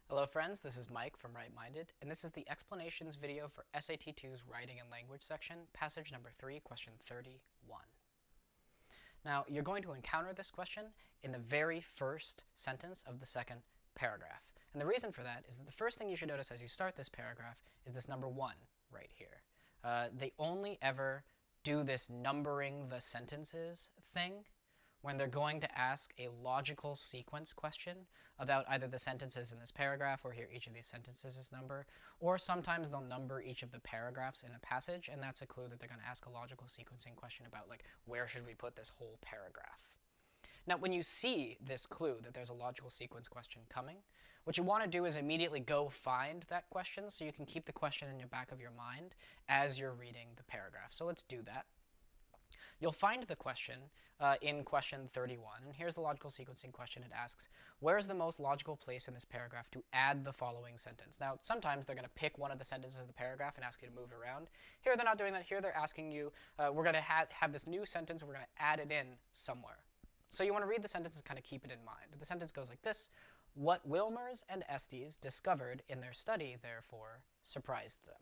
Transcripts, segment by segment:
Hello friends, this is Mike from Wright, and this is the explanations video for SAT 2's Writing and Language section, passage number 3, question 31. Now, you're going to encounter this question in the very first sentence of the second paragraph. And the reason for that is that the first thing you should notice as you start this paragraph is this number 1 right here. They only ever do this numbering the sentences thing when they're going to ask a logical sequence question about either the sentences in this paragraph, or here each of these sentences is number, or sometimes they'll number each of the paragraphs in a passage, and that's a clue that they're going to ask a logical sequencing question about, like, where should we put this whole paragraph? Now, when you see this clue that there's a logical sequence question coming, what you want to do is immediately go find that question so you can keep the question in the back of your mind as you're reading the paragraph. So let's do that. You'll find the question in question 31. And here's the logical sequencing question. It asks, where is the most logical place in this paragraph to add the following sentence? Now, sometimes they're going to pick one of the sentences of the paragraph and ask you to move it around. Here, they're not doing that. Here, they're asking you, we're going to have this new sentence, and we're going to add it in somewhere. So you want to read the sentence and kind of keep it in mind. The sentence goes like this: what Wilmers and Estes discovered in their study, therefore, surprised them.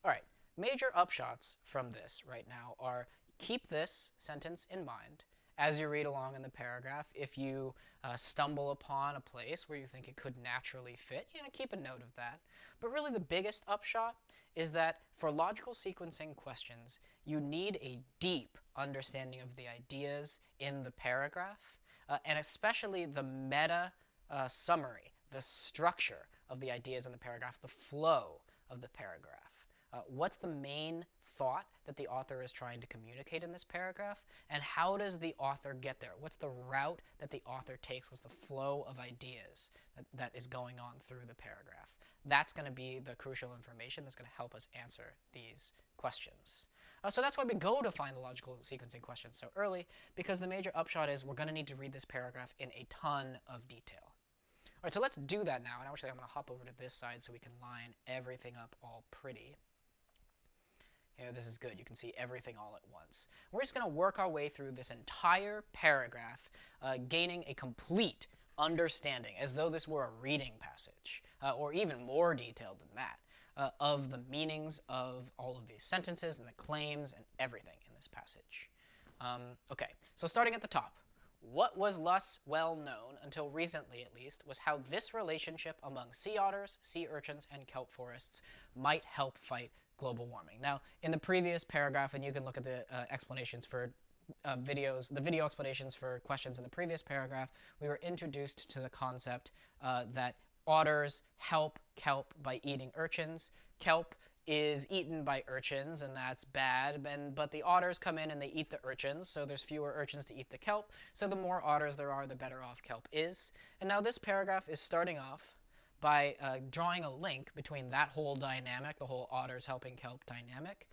All right, major upshots from this right now are: keep this sentence in mind as you read along in the paragraph. If you stumble upon a place where you think it could naturally fit, keep a note of that. But really the biggest upshot is that for logical sequencing questions, you need a deep understanding of the ideas in the paragraph, and especially the meta summary, the structure of the ideas in the paragraph, the flow of the paragraph. What's the main thought that the author is trying to communicate in this paragraph, and how does the author get there? What's the route that the author takes? What's the flow of ideas that is going on through the paragraph? That's going to be the crucial information that's going to help us answer these questions. So that's why we go to find the logical sequencing questions so early, because the major upshot is we're going to need to read this paragraph in a ton of detail. All right, so let's do that now. And actually, I'm going to hop over to this side so we can line everything up all pretty. Here, this is good. You can see everything all at once. We're just going to work our way through this entire paragraph, gaining a complete understanding, as though this were a reading passage, or even more detailed than that, of the meanings of all of these sentences and the claims and everything in this passage. Okay, so starting at the top. What was less well known, until recently at least, was how this relationship among sea otters, sea urchins, and kelp forests might help fight global warming. Now, in the previous paragraph, and you can look at the explanations for the video explanations for questions in the previous paragraph, we were introduced to the concept that otters help kelp by eating urchins. Kelp is eaten by urchins, and that's bad, but the otters come in and they eat the urchins, so there's fewer urchins to eat the kelp, so the more otters there are, the better off kelp is. And now this paragraph is starting off by drawing a link between that whole dynamic, the whole otters helping kelp dynamic,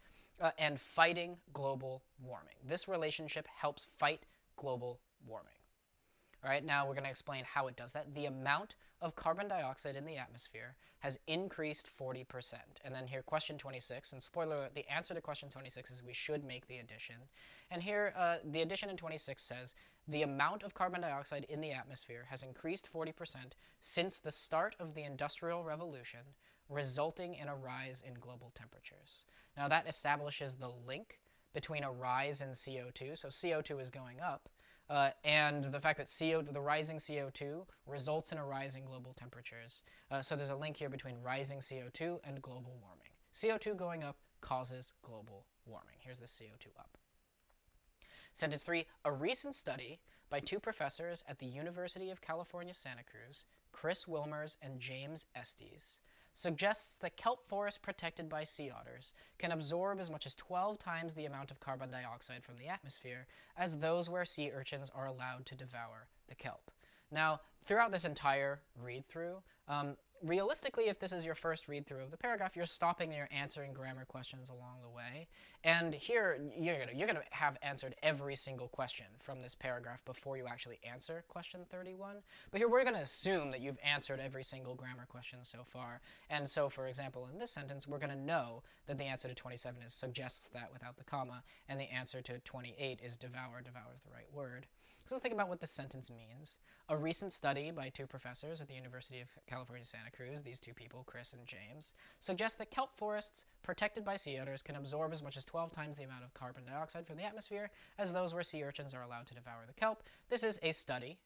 and fighting global warming. This relationship helps fight global warming. All right, now we're going to explain how it does that. The amount of carbon dioxide in the atmosphere has increased 40%. And then here, question 26, and spoiler alert, the answer to question 26 is we should make the addition. And here, the addition in 26 says, the amount of carbon dioxide in the atmosphere has increased 40% since the start of the Industrial Revolution, resulting in a rise in global temperatures. Now that establishes the link between a rise in CO2, so CO2 is going up, and the fact that the rising CO2 results in a rise in global temperatures. So there's a link here between rising CO2 and global warming. CO2 going up causes global warming. Here's the CO2 up. Sentence 3, a recent study by two professors at the University of California, Santa Cruz, Chris Wilmers and James Estes, suggests that kelp forests protected by sea otters can absorb as much as 12 times the amount of carbon dioxide from the atmosphere as those where sea urchins are allowed to devour the kelp. Now, throughout this entire read-through, realistically, if this is your first read-through of the paragraph, you're stopping and you're answering grammar questions along the way. And here, you're going to have answered every single question from this paragraph before you actually answer question 31. But here, we're going to assume that you've answered every single grammar question so far. And so, for example, in this sentence, we're going to know that the answer to 27 is suggests that without the comma, and the answer to 28 is devour. Devour is the right word. So let's think about what this sentence means. A recent study by two professors at the University of California, Santa Cruz, these two people, Chris and James, suggests that kelp forests protected by sea otters can absorb as much as 12 times the amount of carbon dioxide from the atmosphere as those where sea urchins are allowed to devour the kelp. This is a study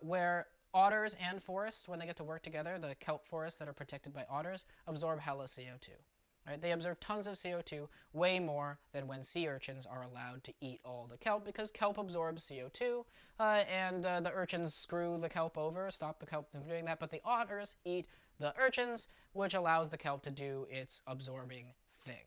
where otters and forests, when they get to work together, the kelp forests that are protected by otters, absorb hella CO2. Right? They absorb tons of CO2, way more than when sea urchins are allowed to eat all the kelp, because kelp absorbs CO2, and the urchins screw the kelp over, stop the kelp from doing that, but the otters eat the urchins, which allows the kelp to do its absorbing thing.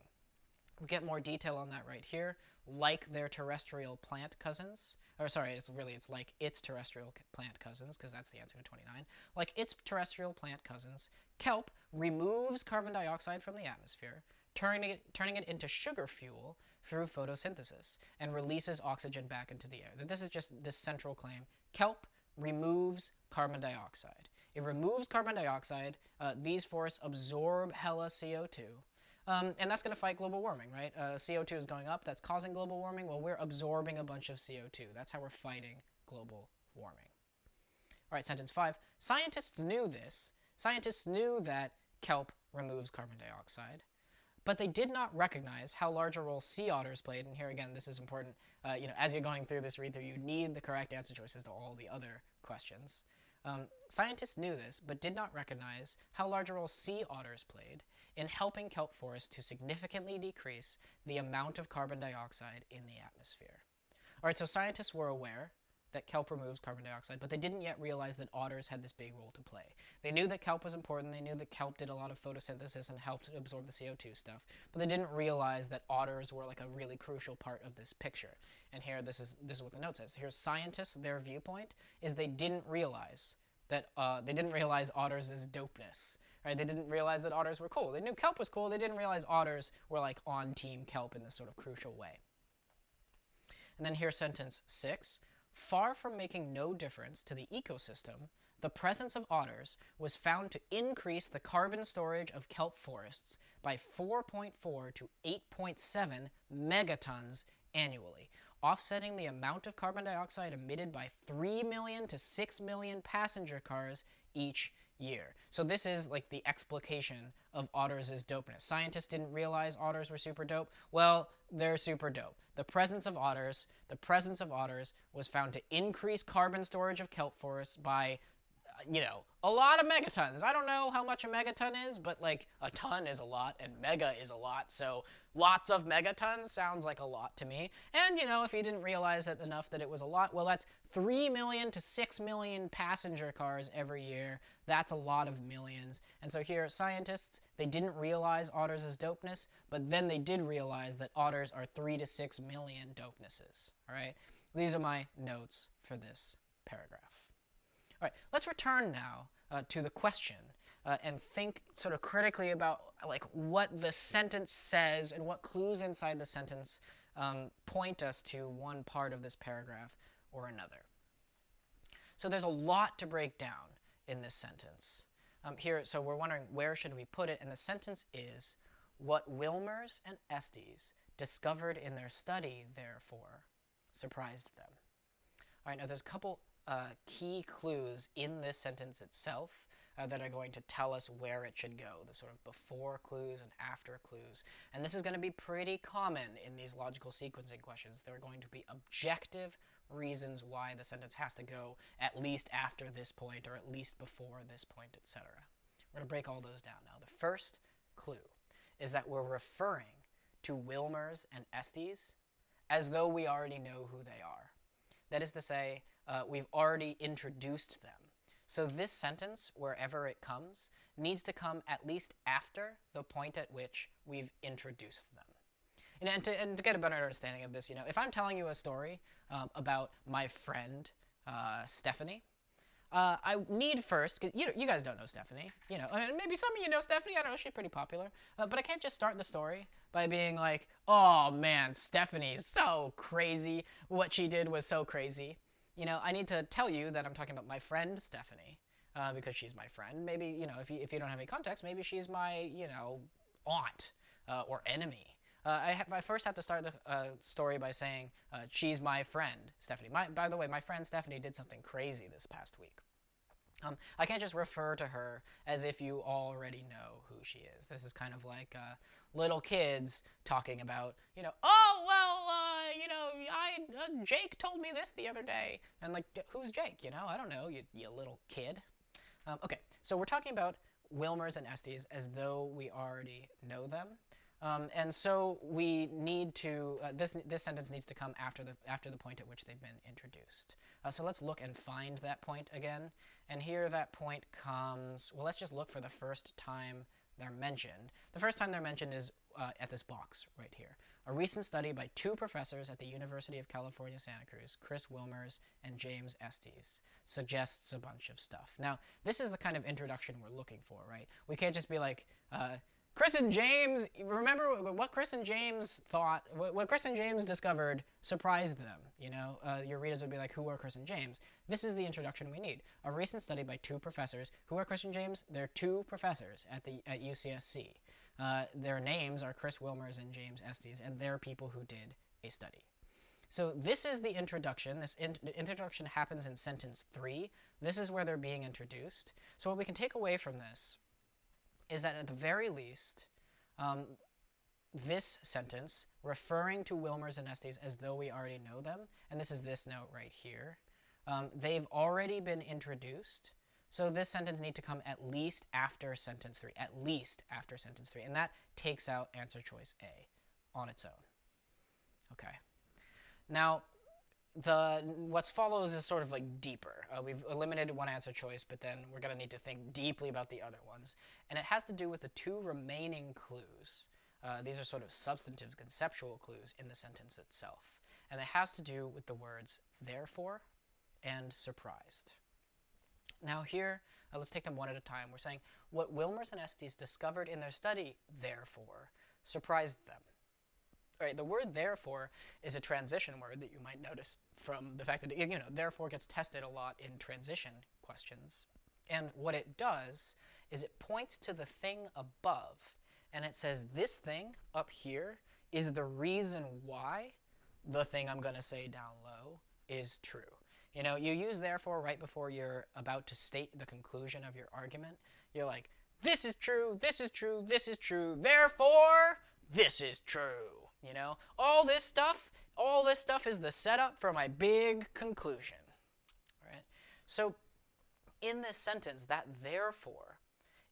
We get more detail on that right here. Like their terrestrial plant cousins, or sorry, it's like its terrestrial plant cousins, because that's the answer to 29. Like its terrestrial plant cousins, kelp removes carbon dioxide from the atmosphere, turning it into sugar fuel through photosynthesis, and releases oxygen back into the air. This is just this central claim. Kelp removes carbon dioxide. It removes carbon dioxide. These forests absorb hella CO2. And that's going to fight global warming, right? CO2 is going up. That's causing global warming. Well, we're absorbing a bunch of CO2. That's how we're fighting global warming. All right, sentence 5. Scientists knew this. Scientists knew that kelp removes carbon dioxide, but they did not recognize how large a role sea otters played. And here again, this is important. As you're going through this read-through, you need the correct answer choices to all the other questions. Scientists knew this, but did not recognize how large a role sea otters played in helping kelp forests to significantly decrease the amount of carbon dioxide in the atmosphere. All right, so scientists were aware that kelp removes carbon dioxide, but they didn't yet realize that otters had this big role to play. They knew that kelp was important. They knew that kelp did a lot of photosynthesis and helped absorb the CO2 stuff, but they didn't realize that otters were like a really crucial part of this picture. And here, this is what the note says. Here's scientists, their viewpoint is they didn't realize that otters' dopeness. Right? They didn't realize that otters were cool. They knew kelp was cool. They didn't realize otters were like on team kelp in this sort of crucial way. And then here's sentence 6. Far from making no difference to the ecosystem, the presence of otters was found to increase the carbon storage of kelp forests by 4.4 to 8.7 megatons annually, offsetting the amount of carbon dioxide emitted by 3 million to 6 million passenger cars each year. So this is like the explication of otters' dopeness. Scientists didn't realize otters were super dope. Well, they're super dope. The presence of otters was found to increase carbon storage of kelp forests by, a lot of megatons. I don't know how much a megaton is, but like a ton is a lot and mega is a lot. So lots of megatons sounds like a lot to me. And, if you didn't realize it enough that it was a lot, well, that's 3 million to 6 million passenger cars every year. That's a lot of millions. And so here, scientists, they didn't realize otters' dopeness, but then they did realize that otters are 3 to 6 million dopenesses. All right? These are my notes for this paragraph. All right, let's return now to the question and think sort of critically about like what the sentence says and what clues inside the sentence point us to one part of this paragraph or another. So there's a lot to break down in this sentence. So we're wondering where should we put it, and the sentence is, what Wilmers and Estes discovered in their study, therefore, surprised them. All right, now there's a couple key clues in this sentence itself that are going to tell us where it should go, the sort of before clues and after clues. And this is going to be pretty common in these logical sequencing questions. There are going to be objective reasons why the sentence has to go at least after this point or at least before this point, etc. We're going to break all those down now. The first clue is that we're referring to Wilmers and Estes as though we already know who they are. That is to say, we've already introduced them. So this sentence, wherever it comes, needs to come at least after the point at which we've introduced them. And to get a better understanding of this, if I'm telling you a story about my friend Stephanie, I need first, because you guys don't know Stephanie, maybe some of you know Stephanie, I don't know, she's pretty popular, but I can't just start the story by being like, oh man, Stephanie's so crazy, what she did was so crazy. I need to tell you that I'm talking about my friend Stephanie, because she's my friend. Maybe, if you don't have any context, maybe she's my, aunt or enemy. I first have to start the story by saying she's my friend, Stephanie. By the way, my friend Stephanie did something crazy this past week. I can't just refer to her as if you already know who she is. This is kind of like little kids talking about, oh, well, Jake told me this the other day. And like, who's Jake? I don't know, you little kid. Okay, so we're talking about Wilmers and Estes as though we already know them. And so we need to, this sentence needs to come after the point at which they've been introduced. So let's look and find that point again. And here that point comes, well, let's just look for the first time they're mentioned. The first time they're mentioned is at this box right here. A recent study by 2 professors at the University of California, Santa Cruz, Chris Wilmers and James Estes, suggests a bunch of stuff. Now, this is the kind of introduction we're looking for, right? We can't just be like, Chris and James, remember what Chris and James thought, what Chris and James discovered surprised them, Your readers would be like, who are Chris and James? This is the introduction we need. A recent study by 2 professors. Who are Chris and James? They're 2 professors at UCSC. Their names are Chris Wilmers and James Estes, and they're people who did a study. So this is the introduction. This introduction happens in sentence 3. This is where they're being introduced. So what we can take away from this is that at the very least, this sentence, referring to Wilmers and Estes as though we already know them, and this is this note right here, they've already been introduced, so this sentence needs to come at least after sentence 3, at least after sentence 3, and that takes out answer choice A on its own. Okay. Now, what follows is sort of like deeper. We've eliminated one answer choice, but then we're going to need to think deeply about the other ones. And it has to do with the 2 remaining clues. These are sort of substantive, conceptual clues in the sentence itself. And it has to do with the words therefore and surprised. Now here, let's take them one at a time. We're saying what Wilmers and Estes discovered in their study, therefore, surprised them. All right, the word therefore is a transition word that you might notice from the fact that therefore gets tested a lot in transition questions. And what it does is it points to the thing above, and it says this thing up here is the reason why the thing I'm going to say down low is true. You use therefore right before you're about to state the conclusion of your argument. You're like, this is true, this is true, this is true, therefore this is true. All this stuff is the setup for my big conclusion, right? So in this sentence, that therefore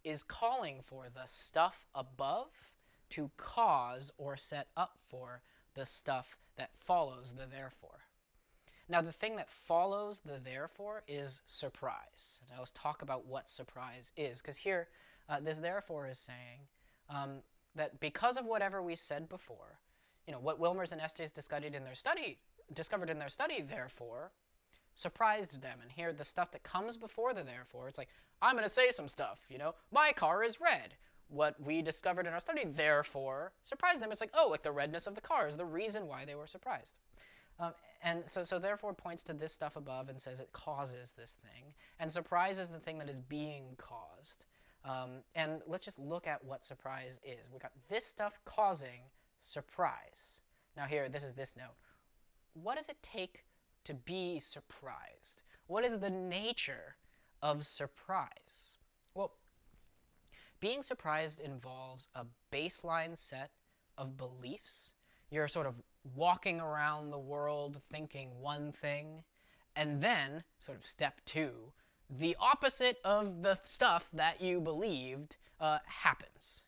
is calling for the stuff above to cause or set up for the stuff that follows the therefore. Now, the thing that follows the therefore is surprise. Now, let's talk about what surprise is, because here, this therefore is saying that because of whatever we said before, what Wilmers and Estes discovered in their study, therefore, surprised them. And here, the stuff that comes before the therefore, it's like, I'm going to say some stuff, my car is red. What we discovered in our study, therefore, surprised them. It's like, oh, like the redness of the car is the reason why they were surprised. And so therefore points to this stuff above and says it causes this thing. And surprise is the thing that is being caused. And let's just look at what surprise is. We've got this stuff causing surprise. Now here, this is this note. What does it take to be surprised? What is the nature of surprise? Well, being surprised involves a baseline set of beliefs. You're sort of walking around the world thinking one thing, and then, sort of step 2, the opposite of the stuff that you believed happens.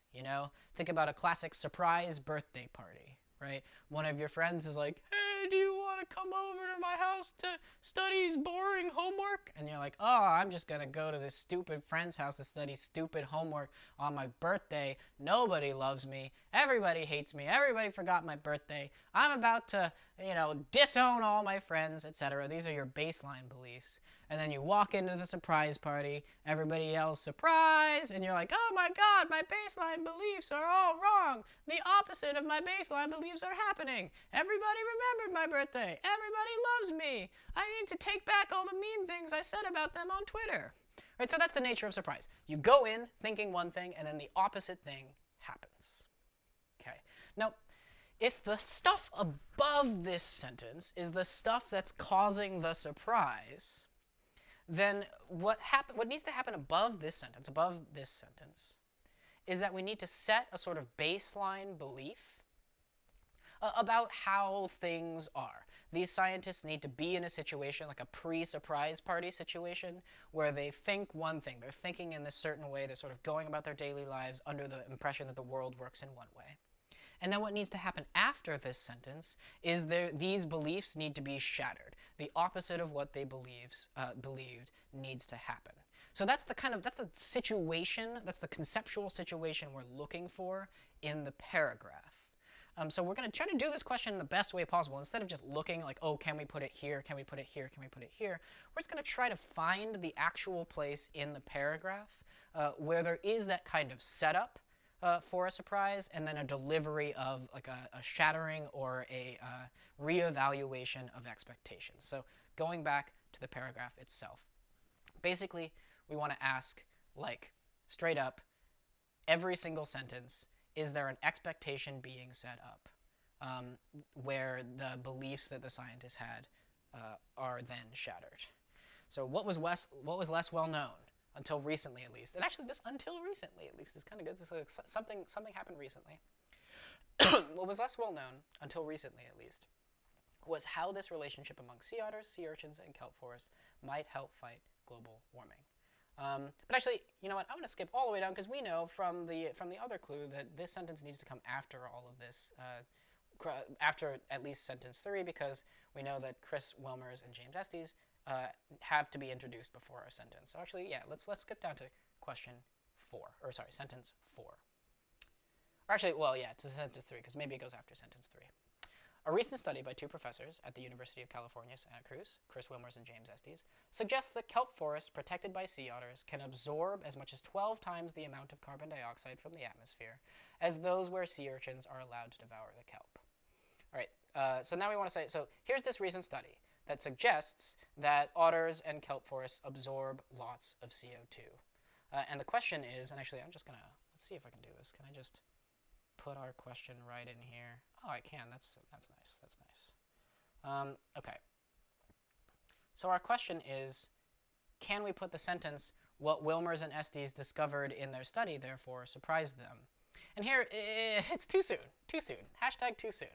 Think about a classic surprise birthday party, right? One of your friends is like, hey, do you want to come over to my house to study boring homework? And you're like, oh, I'm just going to go to this stupid friend's house to study stupid homework on my birthday. Nobody loves me. Everybody hates me. Everybody forgot my birthday. I'm about to, disown all my friends, etc. These are your baseline beliefs. And then you walk into the surprise party, everybody yells surprise, and you're like, oh my god, my baseline beliefs are all wrong. The opposite of my baseline beliefs are happening. Everybody remembered my birthday. Everybody loves me. I need to take back all the mean things I said about them on Twitter. Right, so that's the nature of surprise. You go in thinking one thing, and then the opposite thing happens. Okay. Now, if the stuff above this sentence is the stuff that's causing the surprise, then what needs to happen above this sentence, is that we need to set a sort of baseline belief about how things are. These scientists need to be in a situation, like a pre-surprise party situation, where they think one thing. They're thinking in this certain way. They're sort of going about their daily lives under the impression that the world works in one way. And then what needs to happen after this sentence is these beliefs need to be shattered. The opposite of what they believed needs to happen. So that's the situation, that's the conceptual situation we're looking for in the paragraph. So we're going to try to do this question in the best way possible. Instead of just looking like, oh, can we put it here, can we put it here, can we put it here, we're just going to try to find the actual place in the paragraph where there is that kind of setup for a surprise, and then a delivery of like a shattering or a reevaluation of expectations. So going back to the paragraph itself. Basically, we want to ask, like, straight up, every single sentence, is there an expectation being set up where the beliefs that the scientists had are then shattered? So what was less well known until recently, at least? And actually, this until recently, at least, is kind of good. So something happened recently. What was less well known until recently, at least, was how this relationship among sea otters, sea urchins, and kelp forests might help fight global warming. But actually, you know what? I'm going to skip all the way down because we know from the other clue that this sentence needs to come after all of this, after at least sentence 3, because we know that Chris Wilmers and James Estes have to be introduced before our sentence. So actually, yeah, let's skip down to sentence 4. Or actually, well, yeah, to sentence 3, because maybe it goes after sentence 3. A recent study by 2 professors at the University of California, Santa Cruz, Chris Wilmers and James Estes, suggests that kelp forests protected by sea otters can absorb as much as 12 times the amount of carbon dioxide from the atmosphere as those where sea urchins are allowed to devour the kelp. All right, so now we want to say, so here's this recent study that suggests that otters and kelp forests absorb lots of CO2. And the question is, and actually I'm just going to, let's see if I can do this. Can I just put our question right in here? Oh, I can. That's nice. That's nice. Okay. So our question is, can we put the sentence, what Wilmers and Estes discovered in their study, therefore, surprised them? And here, it's too soon. Too soon. Hashtag too soon.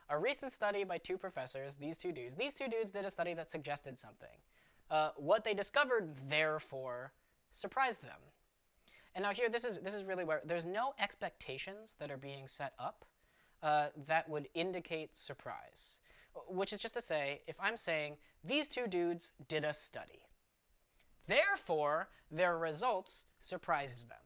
A recent study by 2 professors, these two dudes did a study that suggested something. What they discovered, therefore, surprised them. And now here, this is really where there's no expectations that are being set up that would indicate surprise. Which is just to say, if I'm saying, these 2 dudes did a study, therefore, their results surprised them.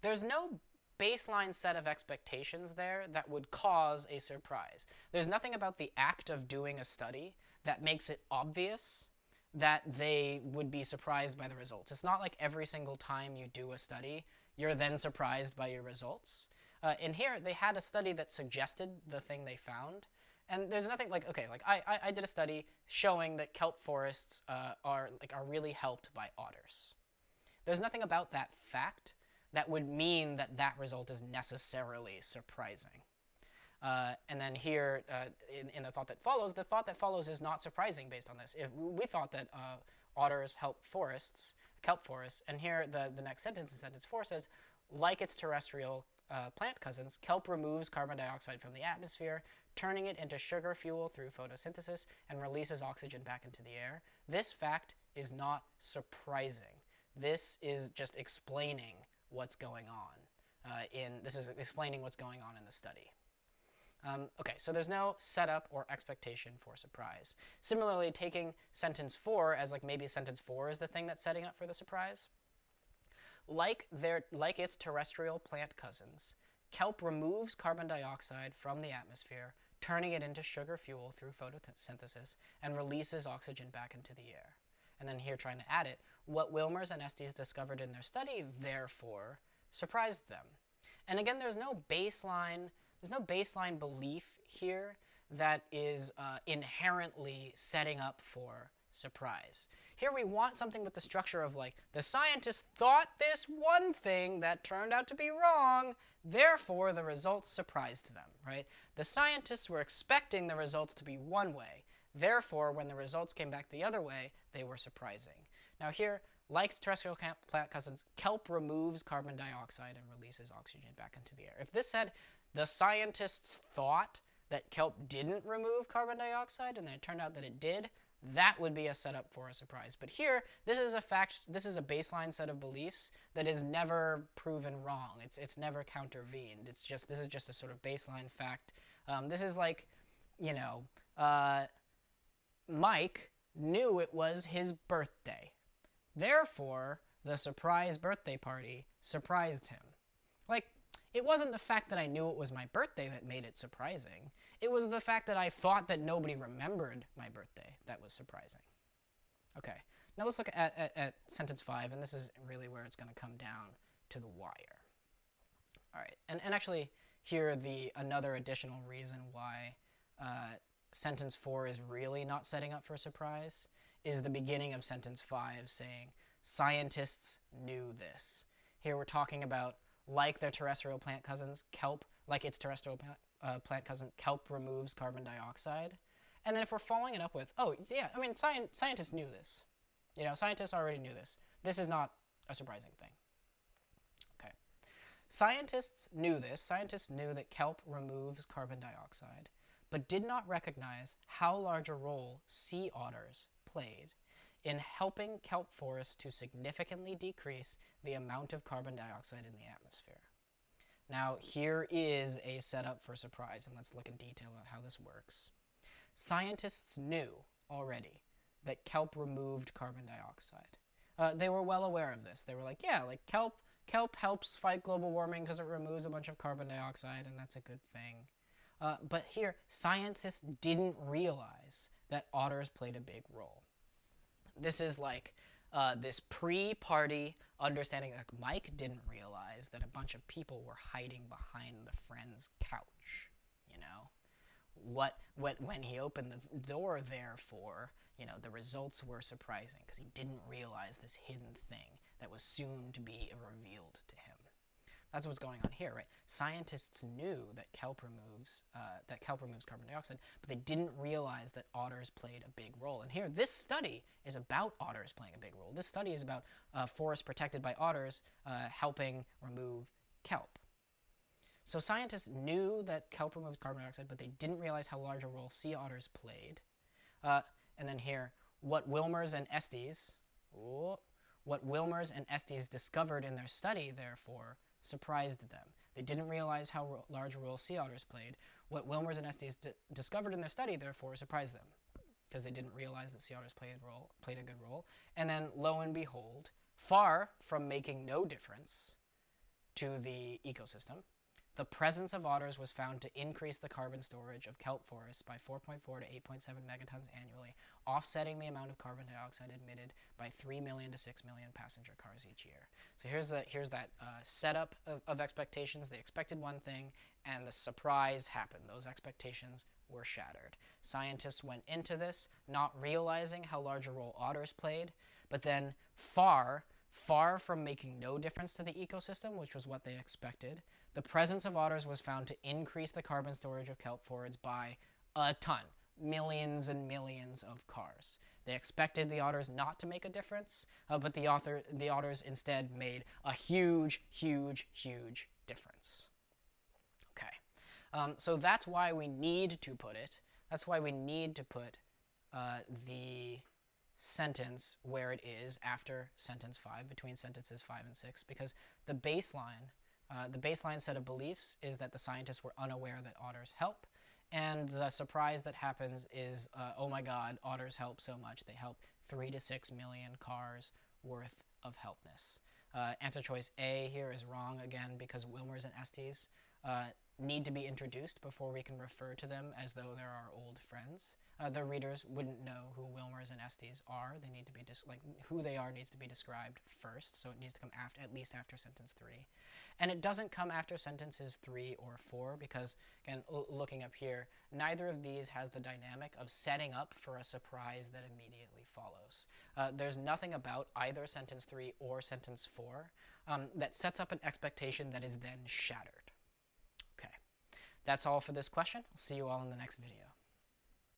There's no baseline set of expectations there that would cause a surprise. There's nothing about the act of doing a study that makes it obvious that they would be surprised by the results. It's not like every single time you do a study, you're then surprised by your results. In here, they had a study that suggested the thing they found. And there's nothing like, okay, like I did a study showing that kelp forests are really helped by otters. There's nothing about that fact that would mean that that result is necessarily surprising. And then here, in the thought that follows is not surprising based on this. If we thought that otters help kelp forests, and here the next sentence in sentence 4 says, like its terrestrial plant cousins, kelp removes carbon dioxide from the atmosphere, turning it into sugar fuel through photosynthesis, and releases oxygen back into the air. This fact is not surprising. This is just explaining what's going on. This is explaining what's going on in the study. Okay, so there's no setup or expectation for surprise. Similarly, taking sentence 4 as like maybe sentence 4 is the thing that's setting up for the surprise. Like its terrestrial plant cousins, kelp removes carbon dioxide from the atmosphere, turning it into sugar fuel through photosynthesis, and releases oxygen back into the air. And then here trying to add it, what Wilmers and Estes discovered in their study, therefore, surprised them. And again, there's no baseline belief here that is inherently setting up for surprise. Here we want something with the structure of like, the scientists thought this one thing that turned out to be wrong, therefore the results surprised them, right? The scientists were expecting the results to be one way, therefore when the results came back the other way, they were surprising. Now here, like terrestrial plant cousins, kelp removes carbon dioxide and releases oxygen back into the air. If this said the scientists thought that kelp didn't remove carbon dioxide and then it turned out that it did, that would be a setup for a surprise. But here, this is a fact, this is a baseline set of beliefs that is never proven wrong. It's never countervened. It's just, this is just a sort of baseline fact. This is like, you know, Mike knew it was his birthday. Therefore, the surprise birthday party surprised him. Like, it wasn't the fact that I knew it was my birthday that made it surprising. It was the fact that I thought that nobody remembered my birthday that was surprising. Okay, now let's look at sentence 5, and this is really where it's going to come down to the wire. All right, and actually here another additional reason why sentence 4 is really not setting up for a surprise is the beginning of sentence 5 saying, scientists knew this. Here we're talking about, like their terrestrial plant cousins, kelp, like its terrestrial plant cousin, kelp removes carbon dioxide. And then if we're following it up with, oh, yeah, I mean, scientists knew this. You know, scientists already knew this. This is not a surprising thing. Okay. Scientists knew this. Scientists knew that kelp removes carbon dioxide, but did not recognize how large a role sea otters played in helping kelp forests to significantly decrease the amount of carbon dioxide in the atmosphere. Now, here is a setup for surprise, and let's look in detail at how this works. Scientists knew already that kelp removed carbon dioxide. They were well aware of this. They were like, yeah, like kelp helps fight global warming because it removes a bunch of carbon dioxide, and that's a good thing. But here, scientists didn't realize that otters played a big role. This is like this pre-party understanding that Mike didn't realize that a bunch of people were hiding behind the friend's couch, you know? When he opened the door, therefore, you know, the results were surprising because he didn't realize this hidden thing that was soon to be revealed to him. That's what's going on here, right? Scientists knew that kelp removes carbon dioxide, but they didn't realize that otters played a big role. And here, this study is about otters playing a big role. This study is about forests protected by otters helping remove kelp. So scientists knew that kelp removes carbon dioxide, but they didn't realize how large a role sea otters played. And then here, what Wilmers and Estes discovered in their study, therefore, surprised them. They didn't realize how large a role sea otters played. What Wilmers and Estes discovered in their study, therefore, surprised them because they didn't realize that sea otters played a good role. And then, lo and behold, far from making no difference to the ecosystem, the presence of otters was found to increase the carbon storage of kelp forests by 4.4 to 8.7 megatons annually, offsetting the amount of carbon dioxide emitted by 3 million to 6 million passenger cars each year. So here's that setup of expectations. They expected one thing, and the surprise happened. Those expectations were shattered. Scientists went into this not realizing how large a role otters played, but then far from making no difference to the ecosystem, which was what they expected, the presence of otters was found to increase the carbon storage of kelp forests by a ton, millions and millions of cars. They expected the otters not to make a difference, but the otters instead made a huge, huge, huge difference. Okay, so that's why we need to put it. That's why we need to put the sentence where it is after sentence 5, between sentences 5 and 6, because the baseline set of beliefs is that the scientists were unaware that otters help, and the surprise that happens is, oh my god, otters help so much. They help 3 to 6 million cars worth of helpness. Answer choice A here is wrong again because Wilmers and Estes need to be introduced before we can refer to them as though they're our old friends. The readers wouldn't know who Wilmers and Estes are. They need to be who they are needs to be described first, so it needs to come at least after sentence 3. And it doesn't come after sentences 3 or 4 because, again, looking up here, neither of these has the dynamic of setting up for a surprise that immediately follows. There's nothing about either sentence 3 or sentence 4 that sets up an expectation that is then shattered. Okay, that's all for this question. I'll see you all in the next video.